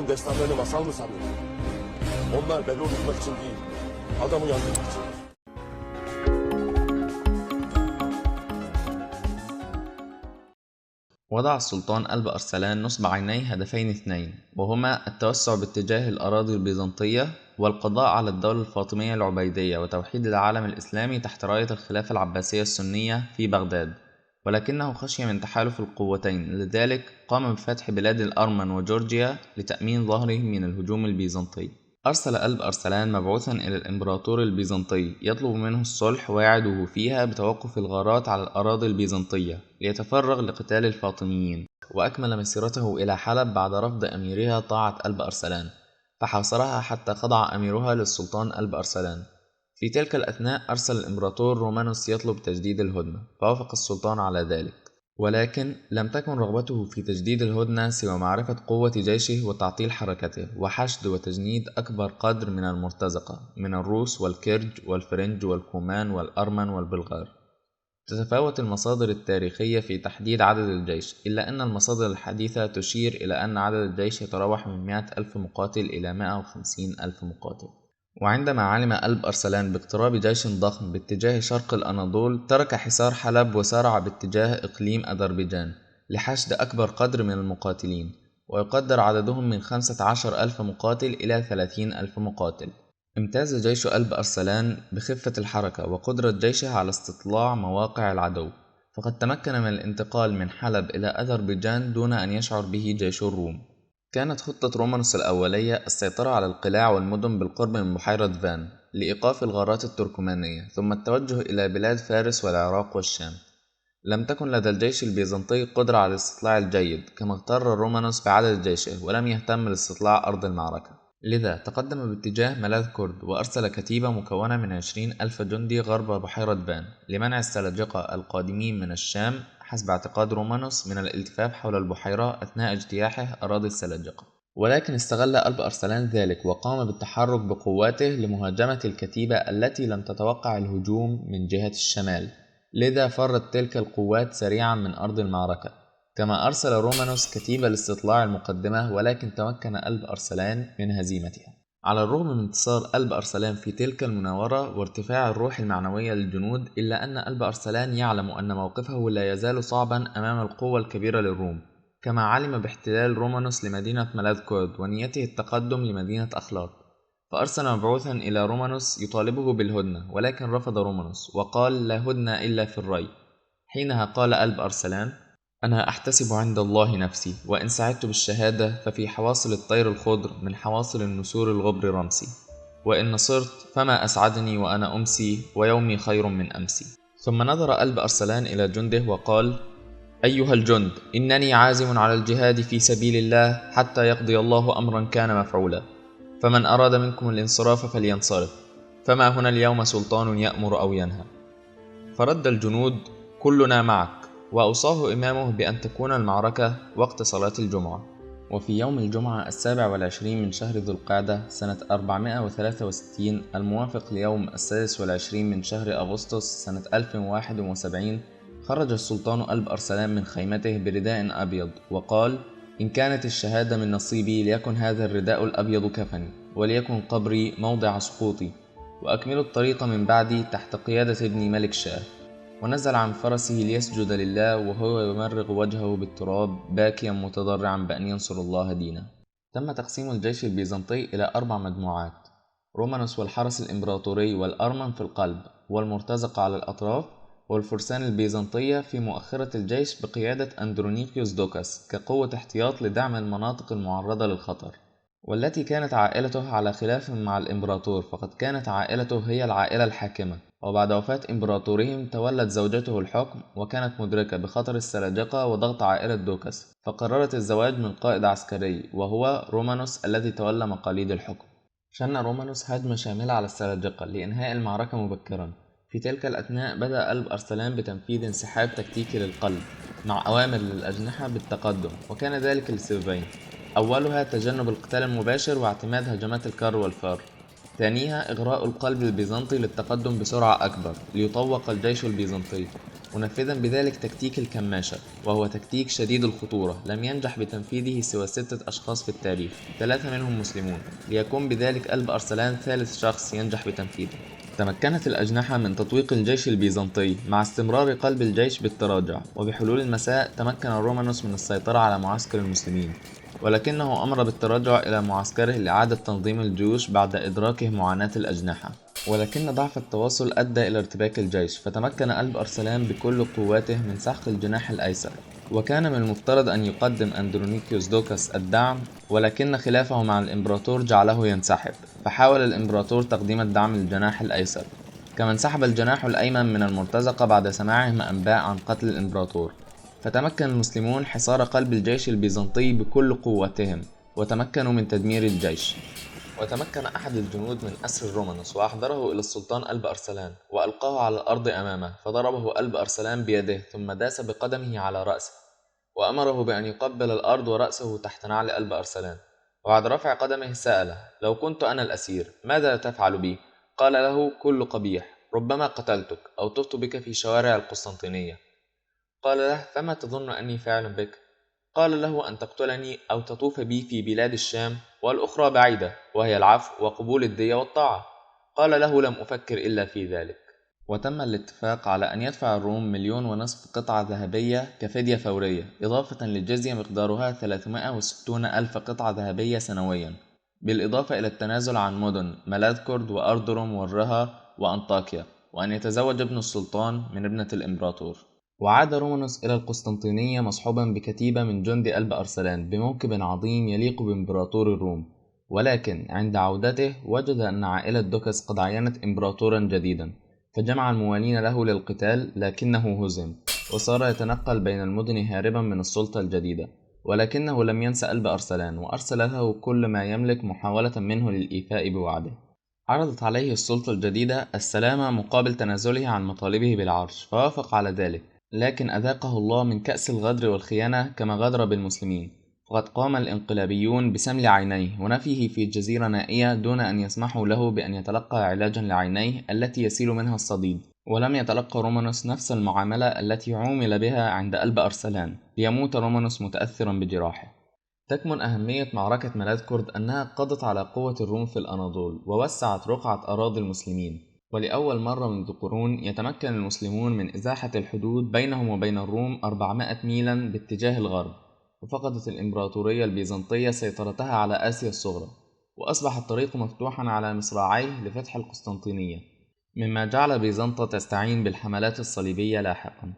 Hayatın destanlarını masal mı sanıyorsun? Onlar beni unutmak için değil, adam uyandırmak için. وضع السلطان قلب أرسلان نصب عينيه هدفين اثنين، وهما التوسع باتجاه الأراضي البيزنطية والقضاء على الدولة الفاطمية العبيدية وتوحيد العالم الإسلامي تحت راية الخلافة العباسية السنية في بغداد. ولكنه خشي من تحالف القوتين، لذلك قام بفتح بلاد الأرمن وجورجيا لتأمين ظهره من الهجوم البيزنطي. أرسل قلب أرسلان مبعوثا إلى الإمبراطور البيزنطي يطلب منه الصلح ويعده فيها بتوقف الغارات على الأراضي البيزنطية ليتفرغ لقتال الفاطميين. وأكمل مسيرته إلى حلب بعد رفض أميرها طاعة قلب أرسلان، فحاصرها حتى خضع أميرها للسلطان قلب أرسلان. في تلك الأثناء أرسل الإمبراطور رومانوس يطلب تجديد الهدنة، فوافق السلطان على ذلك، ولكن لم تكن رغبته في تجديد الهدنة سوى معرفة قوة جيشه وتعطيل حركته وحشد وتجنيد أكبر قدر من المرتزقة من الروس والكرج والفرنج والكومان والأرمن والبلغار. تتفاوت المصادر التاريخية في تحديد عدد الجيش، إلا أن المصادر الحديثة تشير إلى أن عدد الجيش يتراوح من 100,000 مقاتل إلى 150,000 مقاتل. وعندما علم قلب أرسلان باقتراب جيش ضخم باتجاه شرق الأناضول، ترك حصار حلب وسارع باتجاه إقليم أذربيجان لحشد أكبر قدر من المقاتلين، ويقدر عددهم من 15,000 مقاتل إلى 30,000 مقاتل. امتاز جيش قلب أرسلان بخفة الحركة وقدرة جيشه على استطلاع مواقع العدو، فقد تمكن من الانتقال من حلب إلى أذربيجان دون أن يشعر به جيش الروم. كانت خطة رومانوس الأولية السيطرة على القلاع والمدن بالقرب من بحيرة فان لإيقاف الغارات التركمانية، ثم التوجه إلى بلاد فارس والعراق والشام. لم تكن لدى الجيش البيزنطي قدرة على الاستطلاع الجيد، كما اغتر رومانوس بعدد جيشه ولم يهتم لاستطلاع أرض المعركة، لذا تقدم باتجاه ملاذ كرد وأرسل كتيبة مكونة من 20,000 جندي غرب بحيرة فان لمنع السلاجقة القادمين من الشام حسب اعتقاد رومانوس من الالتفاف حول البحيرة أثناء اجتياحه أراضي السلاجقة. ولكن استغل قلب أرسلان ذلك وقام بالتحرك بقواته لمهاجمة الكتيبة التي لم تتوقع الهجوم من جهة الشمال، لذا فرت تلك القوات سريعا من أرض المعركة. كما أرسل رومانوس كتيبة لاستطلاع المقدمة، ولكن تمكن قلب أرسلان من هزيمتها. على الرغم من انتصار قلب أرسلان في تلك المناورة وارتفاع الروح المعنوية للجنود، إلا أن قلب أرسلان يعلم أن موقفه لا يزال صعبا أمام القوة الكبيرة للروم، كما علم باحتلال رومانوس لمدينة ملاذ كرد ونيته التقدم لمدينة أخلاق، فأرسل مبعوثا إلى رومانوس يطالبه بالهدنة، ولكن رفض رومانوس وقال: لا هدنة إلا في الري. حينها قال قلب أرسلان: أنا أحتسب عند الله نفسي، وإن سعدت بالشهادة ففي حواصل الطير الخضر من حواصل النسور الغبر رمسي، وإن نصرت فما أسعدني وأنا أمسي ويومي خير من أمسي. ثم نظر قلب أرسلان إلى جنده وقال: أيها الجند، إنني عازم على الجهاد في سبيل الله حتى يقضي الله أمرا كان مفعولا، فمن أراد منكم الانصراف فلينصرف، فما هنا اليوم سلطان يأمر أو ينهى. فرد الجنود: كلنا معك. وأوصاه إمامه بأن تكون المعركة وقت صلاة الجمعة. وفي يوم الجمعة 27 من شهر ذو القعدة سنة 463 الموافق ليوم 26 من شهر أغسطس سنة 1071، خرج السلطان قلب أرسلان من خيمته برداء أبيض وقال: إن كانت الشهادة من نصيبي ليكن هذا الرداء الأبيض كفني، وليكن قبري موضع سقوطي، وأكملوا الطريق من بعدي تحت قيادة ابني ملك شاه. ونزل عن فرسه ليسجد لله وهو يمرغ وجهه بالتراب باكيا متضرعا بأن ينصر الله دينه. تم تقسيم الجيش البيزنطي إلى 4 مجموعات: رومانوس والحرس الإمبراطوري والأرمن في القلب، والمرتزقة على الأطراف، والفرسان البيزنطية في مؤخرة الجيش بقيادة أندرونيكيوس دوكاس كقوة احتياط لدعم المناطق المعرضة للخطر، والتي كانت عائلته على خلاف مع الإمبراطور، فقد كانت عائلته هي العائلة الحاكمة، وبعد وفاة إمبراطورهم تولت زوجته الحكم، وكانت مدركة بخطر السلاجقة وضغط عائلة دوكاس، فقررت الزواج من قائد عسكري وهو رومانوس الذي تولى مقاليد الحكم. شن رومانوس هجمة شاملة على السلاجقة لإنهاء المعركة مبكرا. في تلك الأثناء بدأ قلب أرسلان بتنفيذ انسحاب تكتيكي للقلب مع أوامر للأجنحة بالتقدم، وكان ذلك لسببين: أولها تجنب القتال المباشر واعتماد هجمات الكر والفار، ثانيها إغراء القلب البيزنطي للتقدم بسرعة أكبر ليطوق الجيش البيزنطي. منفذا بذلك تكتيك الكماشة، وهو تكتيك شديد الخطورة لم ينجح بتنفيذه سوى 6 أشخاص في التاريخ، 3 منهم مسلمون، ليكون بذلك قلب أرسلان ثالث شخص ينجح بتنفيذه. تمكنت الأجنحة من تطويق الجيش البيزنطي مع استمرار قلب الجيش بالتراجع، وبحلول المساء تمكن رومانوس من السيطرة على معسكر المسلمين، ولكنه أمر بالتراجع إلى معسكره لإعادة تنظيم الجيوش بعد إدراكه معاناة الأجنحة. ولكن ضعف التواصل أدى إلى ارتباك الجيش، فتمكن قلب أرسلان بكل قواته من سحق الجناح الأيسر، وكان من المفترض أن يقدم أندرونيكيوس دوكاس الدعم، ولكن خلافه مع الإمبراطور جعله ينسحب، فحاول الإمبراطور تقديم الدعم للجناح الأيسر. كما انسحب الجناح الأيمن من المرتزقة بعد سماعهم أنباء عن قتل الإمبراطور، فتمكن المسلمون حصار قلب الجيش البيزنطي بكل قوتهم، وتمكنوا من تدمير الجيش. وتمكن أحد الجنود من أسر رومانوس وأحضره إلى السلطان قلب أرسلان، وألقاه على الأرض أمامه، فضربه قلب أرسلان بيده ثم داس بقدمه على رأسه، وأمره بأن يقبل الأرض ورأسه تحت نعل قلب أرسلان. وبعد رفع قدمه سأله: لو كنت أنا الأسير ماذا تفعل بي؟ قال له: كل قبيح، ربما قتلتك أو طفت بك في شوارع القسطنطينية. قال له: فما تظن أني فاعل بك؟ قال له: أن تقتلني أو تطوف بي في بلاد الشام، والأخرى بعيدة، وهي العفو وقبول الدية والطاعة. قال له: لم أفكر إلا في ذلك. وتم الاتفاق على أن يدفع الروم 1,500,000 قطعة ذهبية كفدية فورية، إضافة للجزية مقدارها 360,000 قطعة ذهبية سنويا، بالإضافة إلى التنازل عن مدن ملاذكرد وأردروم والرها وأنطاكيا، وأن يتزوج ابن السلطان من ابنة الإمبراطور. وعاد رومانوس إلى القسطنطينية مصحوبا بكتيبة من جند قلب أرسلان بموكب عظيم يليق بإمبراطور الروم، ولكن عند عودته وجد أن عائلة دوكاس قد عينت إمبراطورا جديدا، فجمع الموالين له للقتال، لكنه هزم وصار يتنقل بين المدن هاربا من السلطة الجديدة. ولكنه لم ينس قلب أرسلان، وأرسل له كل ما يملك محاولة منه للإيفاء بوعده. عرضت عليه السلطة الجديدة السلام مقابل تنازله عن مطالبه بالعرش، فوافق على ذلك، لكن أذاقه الله من كأس الغدر والخيانة كما غدر بالمسلمين، فقد قام الإنقلابيون بسمل عينيه ونفيه في جزيرة نائية دون أن يسمحوا له بأن يتلقى علاجا لعينيه التي يسيل منها الصديد. ولم يتلقى رومانوس نفس المعاملة التي عومل بها عند قلب أرسلان، ليموت رومانوس متأثرا بجراحه. تكمن أهمية معركة ملاذكرد أنها قضت على قوة الروم في الأناضول، ووسعت رقعة أراضي المسلمين، ولأول مرة منذ قرون يتمكن المسلمون من إزاحة الحدود بينهم وبين الروم 400 ميلا باتجاه الغرب. وفقدت الإمبراطورية البيزنطية سيطرتها على آسيا الصغرى، وأصبح الطريق مفتوحا على مصراعيه لفتح القسطنطينية، مما جعل بيزنطة تستعين بالحملات الصليبية لاحقا.